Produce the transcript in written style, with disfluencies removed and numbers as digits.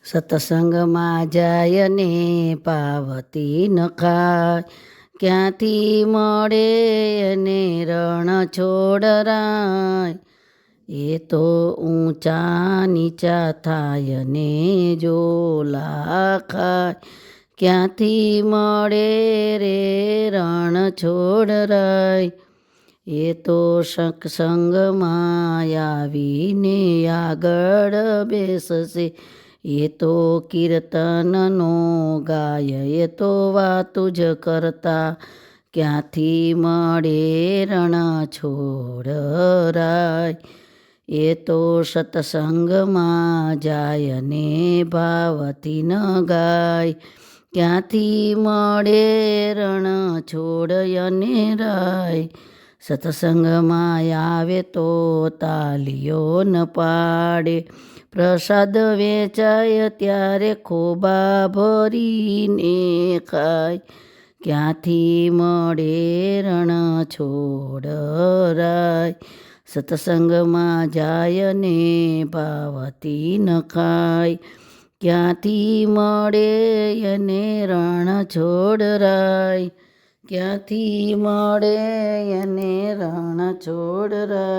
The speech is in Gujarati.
સત્સંગમાં જાય ને પાવતી ન ખાય, ક્યાંથી મળે અને રણ છોડરાય. એ તો ઊંચા નીચા થાય ને જોલા ખાય, ક્યાંથી મળે રે રણ છોડરાય. એ તો સત્સંગમાં આવીને આગળ બેસશે, એ તો કીર્તનનો ગાય, એ તો વાતું જ કરતા, ક્યાંથી મળે રણ છોડરાય. એ તો સત્સંગમાં જાય ને ભાવથી ન ગાય, ક્યાંથી મળે રણ છોડયને રાય. સત્સંગમાં આવે તો તાલીઓ ન પાડે, પ્રસાદ વેચાય ત્યારે ખોબા ભરીને ખાય, ક્યાંથી મળે રણ છોડરાય. સત્સંગમાં જાય ને ભાવથી ન ખાય, ક્યાંથી મળે એને રણ છોડરાય, ક્યાંથી મળે એને રણ છોડરાય.